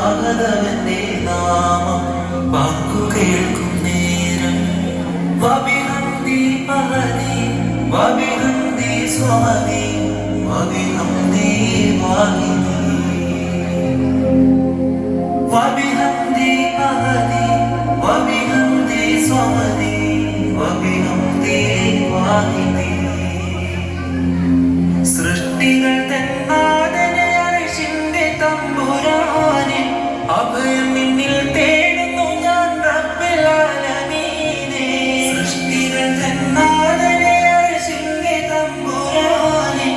മഹതവന്റെ നാമം വാക്കുകേൾക്കും നേരം വബിഹംദി പഹദി വബിഹംദി സ്വമദി വബിഹംദി വാഹിദി വബിഹംദി പഹദി വബിഹംദി സ്വമദി വബിഹംദി വാഹിദി സൃഷ്ടികൾ തന്നാദനെ അർശിന്റെ തമ്പുരാനെ അഭയം നിന്നിൽ തേടുന്നു ഞാൻ റബ്ബുൽ ആലമീനെ സൃഷ്ടികൾ തന്നാദനെ അർശിന്റെ തമ്പുരാനെ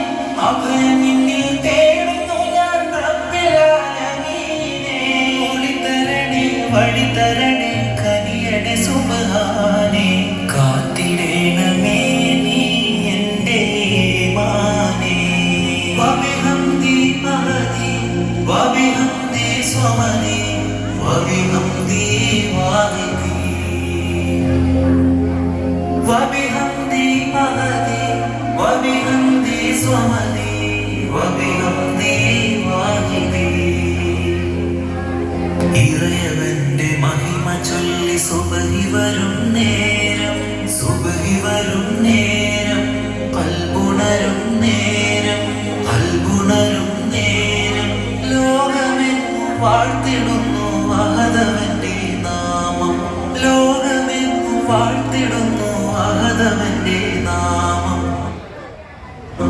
അഭയം നിന്നിൽ തേടുന്നു ഞാൻ റബ്ബുൽ ആലമീനെ ഒളിതരണേ വഴിതരണേ കനിയടെ സുബ്ഹാനെ കാത്തിടേണമേ നീ എൻ്റെ ഈമാനെ വബിഹംദി പഹദി വബിഹംദി സ്വമദി വബിഹംദി വാഹിദി വബിഹംദി പഹദി വബിഹംദി സ്വമദി വബിഹംദി വാഹിദി ഇറയവന്റെ മഹിമ ചൊല്ലി സുബഹി വരും നേരം സുബഹി വരും നേരം കൽബുണരും നേരം കൽബുണരും നേരം ലോകമെങ്ങും വാഴ്ത്തിടുന്നു അഹദവന്റെ നാമം ലോകമെങ്ങും വാഴ്ത്തിടുന്നു അഹദവന്റെ നാമം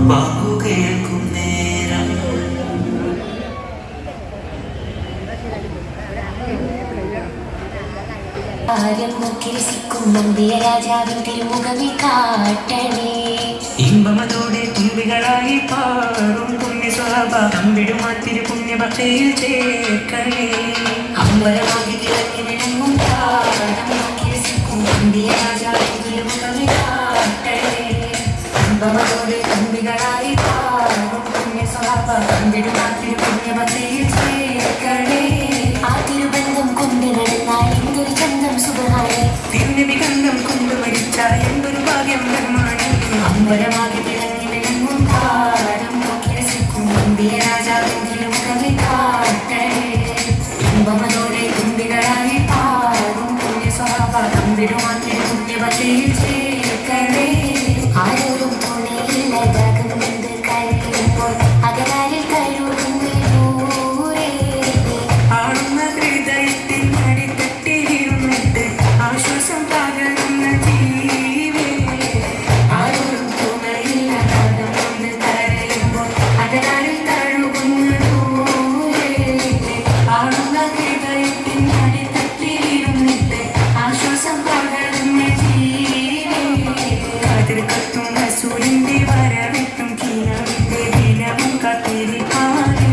വാക്കു കേൾക്കും നേരം രാജാവിൻ തിരുമുഖമേ കാട്ടണേ ഇമ്പമതോടെ തുമ്പികളായി പാറും പുണ്യ സ്വഭാവ തമ്പിടുമാത്തിരി പുണ്യഭക്തിയിൽ ചേർക്കണേ അമ്പലമാകി തിളങ്ങി വിളങ്ങും താരം നോക്കി രസിക്കും രാജാവിൻ തിരുമുഖമേ കാട്ടണേ ഇമ്പമതോടെ തുമ്പികളായി പാറും പുണ്യ സ്വഭാവ തമ്പിടുമാത്തിരി പുണ്യഭക്തിയിൽ ചേർക്കണേ ആ തിരുബന്ധം കൊണ്ട് നടന്നാൽ എന്തൊരു ചന്തം സുഖമായി തിരുനബിഗന്ധം കൊണ്ട് മരിച്ച എന്തൊരു ഭാഗ്യം നിർമ്മാണം അമ്പലമാകി തിളങ്ങി വിളങ്ങും താരം നോക്കി രസിക്കും രാജാവിൻ തിരുമുഖമേ കാട്ടണേ ഇമ്പമതോടെ തുമ്പികളായി പാറും പുണ്യ സ്വഭാവ തമ്പിടുമാത്തിരി പുണ്യഭക്തിയിൽ ചേർക്കണേ ആരോരും തുണയില്ലതാകും എന്ത് കഴിയുമ്പോൾ അകലാരിൽ കഴിവുന്ന ദൂരെ ആടുന്ന ഹൃദയത്തിൽ അടിത്തട്ടിയിരുന്നിട്ട് ആശ്വാസം പകരുന്ന ജീവേ ആരോരും തുണയില്ലതാകും എന്ത് കഴിയുമ്പോൾ അകലാരിൽ കഴിവുന്ന ദൂരെ ആടുന്ന ഹൃദയത്തിൽ അടിത്തട്ടിയിരുന്നിട്ട് ആശ്വാസം പകരുന്ന ജീവേ കതിർ കത്തും റസൂലിന്റെ വരവിട്ടും കിനാവിന്റെ ദിനവും കാത്തിരിപ്പാനേ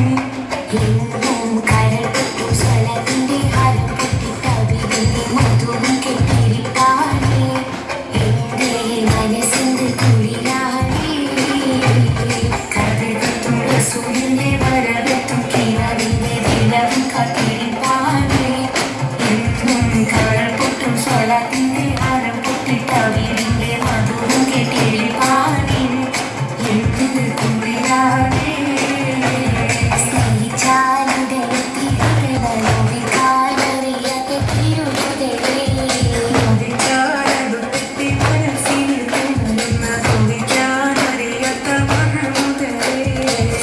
എന്നും കരൾ പൊട്ടു സ്വലത്തിന്റെ ഹാരം പൊട്ടി കവിതന്റെ മധുവും കെട്ടിരിപ്പാനേ എന്റെ മനസ്സിന്റെ കുളിരാണേ കതിർ കത്തും റസൂലിന്റെ വരവിട്ടും കിനാവിന്റെ ദിനവും കാത്തിരിപ്പാനേ എന്നും കരൾ പൊട്ടും സ്വലത്തിന്റെ ഹാരം പൊട്ടി കവിതന്റെ മധുവും കേട്ടിരിപ്പാനേ എന്ത് കുളിരാണേ സ്നേഹിച്ചാലുടലെത്തി ഹൃദയവികാരറിയാത്ത തിരുഹൃദയേ വിചാരടുത്തെത്തി മനസ്സിൽ തോന്നുന്ന ചോദിക്കാനറിയാത്ത മഹമുദരേ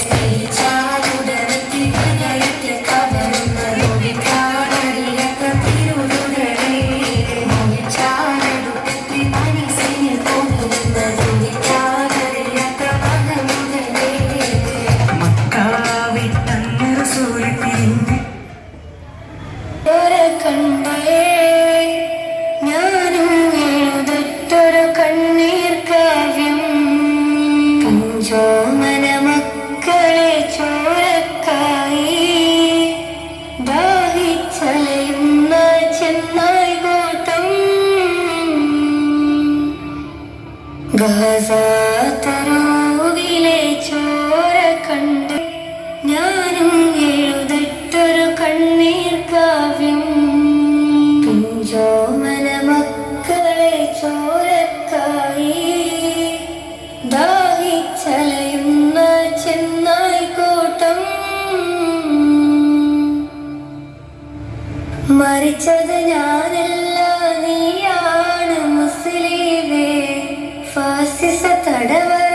സ്നേഹിച്ചാലുടലെത്തി ഹൃദയത്തിൽ കവരുന്ന നോവിക്കാനറിയാത്ത തിരുഹൃദയേ മോഹിച്ചാലടുത്തെത്തി മനസ്സിൽ തോന്നുന്ന ചോദിക്കാനറിയാത്ത മഹമുദരേ മക്കാവിട്ടന്ന് റസൂൽ പിരിഞ്ഞ് കണ്ടേ ഞാനും എഴുതത്തൊരു കണ്ണീർ കാവ്യം പഞ്ചോമന മക്കളെ ചോരക്കായി ദാഹിച്ചലയുന്ന ചെന്നായി കൂട്ടം ഗസാതരോവിലെ ചോര കണ്ട് ഞാനും എഴുതത്തൊരു കണ്ണീർ കാവ്യം പിഞ്ചോമന മക്കളെ ചോരക്കായി ദാഹിച്ചലയുന്ന മരിച്ചത് ഞാനല്ല നീയാണ് മുസ്ലിമേ ഫാസിസ തടവറ